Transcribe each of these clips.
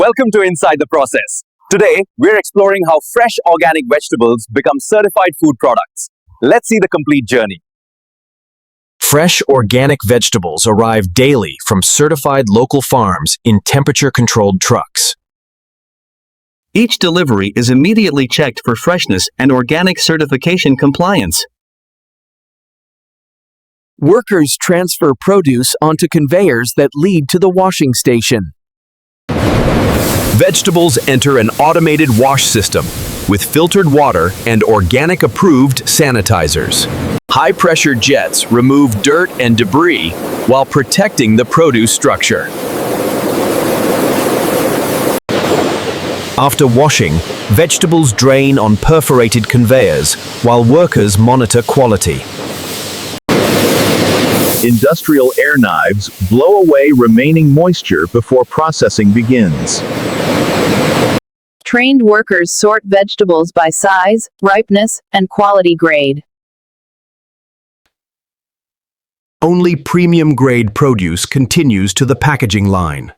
Welcome to Inside the Process. Today, we're exploring how fresh organic vegetables become certified food products. Let's see the complete journey. Fresh organic vegetables arrive daily from certified local farms in temperature-controlled trucks. Each delivery is immediately checked for freshness and organic certification compliance. Workers transfer produce onto conveyors that lead to the washing station. Vegetables enter an automated wash system with filtered water and organic-approved sanitizers. High-pressure jets remove dirt and debris while protecting the produce structure. After washing, vegetables drain on perforated conveyors while workers monitor quality. Industrial air knives blow away remaining moisture before processing begins. Trained workers sort vegetables by size, ripeness, and quality grade. Only premium-grade produce continues to the packaging line.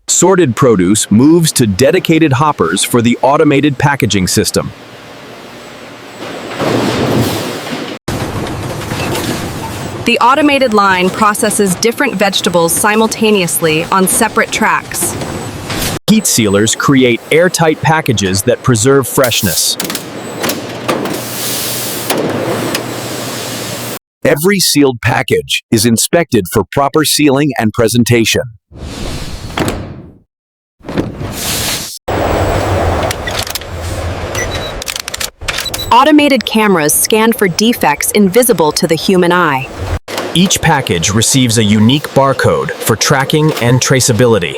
Sorted produce moves to dedicated hoppers for the automated packaging system. The automated line processes different vegetables simultaneously on separate tracks. Heat sealers create airtight packages that preserve freshness. Every sealed package is inspected for proper sealing and presentation. Automated cameras scan for defects invisible to the human eye. Each package receives a unique barcode for tracking and traceability.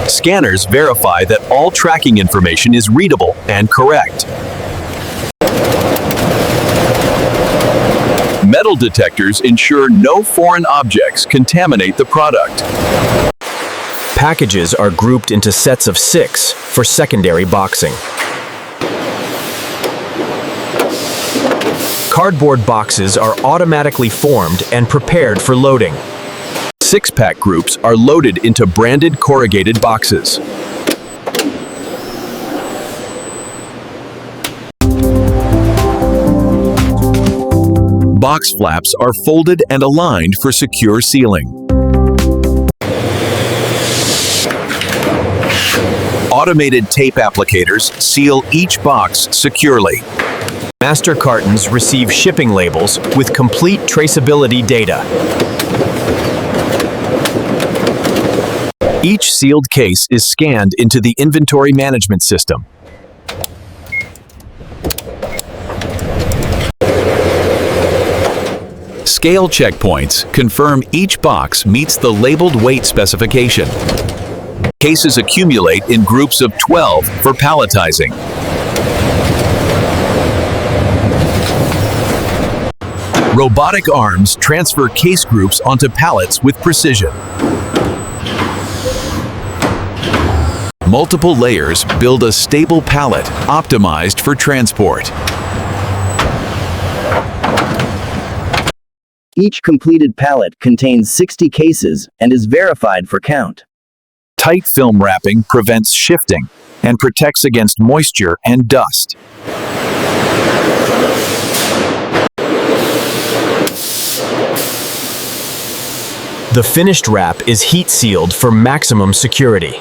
Scanners verify that all tracking information is readable and correct. Metal detectors ensure no foreign objects contaminate the product. Packages are grouped into sets of 6 for secondary boxing. Cardboard boxes are automatically formed and prepared for loading. 6-pack groups are loaded into branded corrugated boxes. Box flaps are folded and aligned for secure sealing. Automated tape applicators seal each box securely. Master cartons receive shipping labels with complete traceability data. Each sealed case is scanned into the inventory management system. Scale checkpoints confirm each box meets the labeled weight specification. Cases accumulate in groups of 12 for palletizing. Robotic arms transfer case groups onto pallets with precision. Multiple layers build a stable pallet optimized for transport. Each completed pallet contains 60 cases and is verified for count. Tight film wrapping prevents shifting and protects against moisture and dust. The finished wrap is heat sealed for maximum security.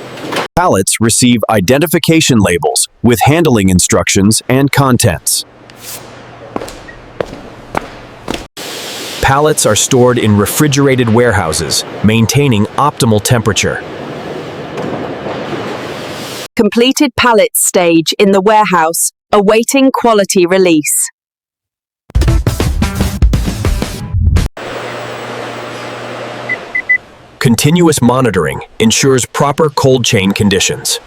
Pallets receive identification labels with handling instructions and contents. Pallets are stored in refrigerated warehouses, maintaining optimal temperature. Completed pallet stage in the warehouse, awaiting quality release. Continuous monitoring ensures proper cold chain conditions.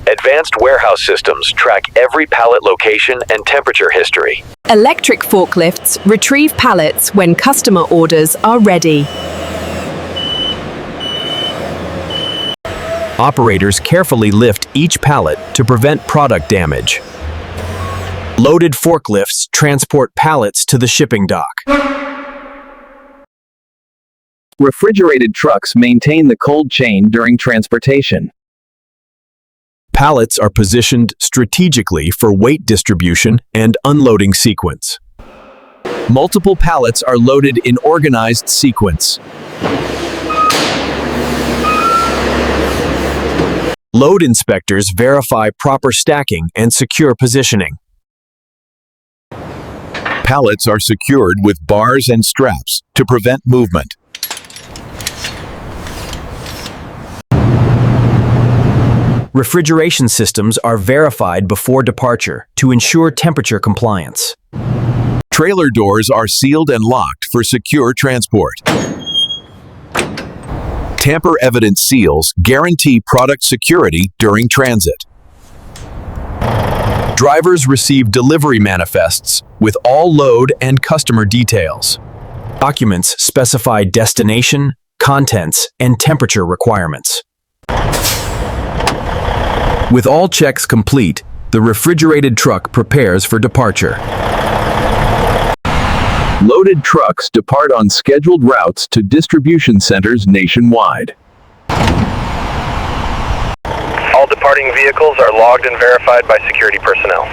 Advanced warehouse systems track every pallet location and temperature history. Electric forklifts retrieve pallets when customer orders are ready. Operators carefully lift each pallet to prevent product damage. Loaded forklifts transport pallets to the shipping dock. Refrigerated trucks maintain the cold chain during transportation. Pallets are positioned strategically for weight distribution and unloading sequence. Multiple pallets are loaded in organized sequence. Load inspectors verify proper stacking and secure positioning. Pallets are secured with bars and straps to prevent movement. Refrigeration systems are verified before departure to ensure temperature compliance. Trailer doors are sealed and locked for secure transport. Tamper-evident seals guarantee product security during transit. Drivers receive delivery manifests with all load and customer details. Documents specify destination, contents, and temperature requirements. With all checks complete, the refrigerated truck prepares for departure. Loaded trucks depart on scheduled routes to distribution centers nationwide. All departing vehicles are logged and verified by security personnel.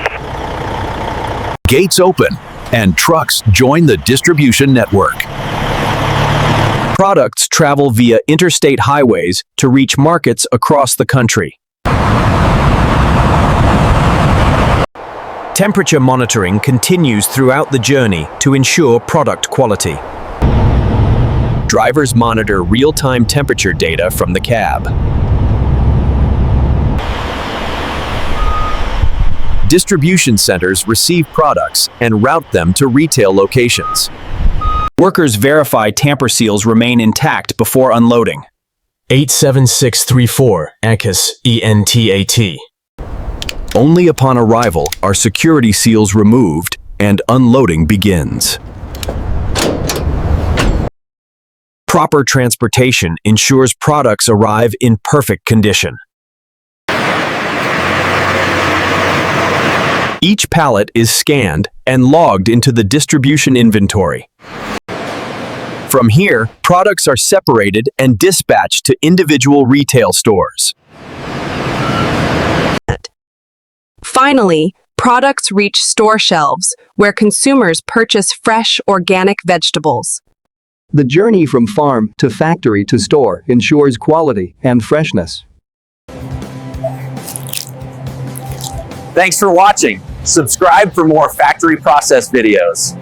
Gates open, and trucks join the distribution network. Products travel via interstate highways to reach markets across the country. Temperature monitoring continues throughout the journey to ensure product quality. Drivers monitor real-time temperature data from the cab. Distribution centers receive products and route them to retail locations. Workers verify tamper seals remain intact before unloading. 87634 ANCUS ENTAT. Only upon arrival are security seals removed and unloading begins. Proper transportation ensures products arrive in perfect condition. Each pallet is scanned and logged into the distribution inventory. From here, products are separated and dispatched to individual retail stores. Finally, products reach store shelves, where consumers purchase fresh, organic vegetables. The journey from farm to factory to store ensures quality and freshness. Thanks for watching. Subscribe for more factory process videos.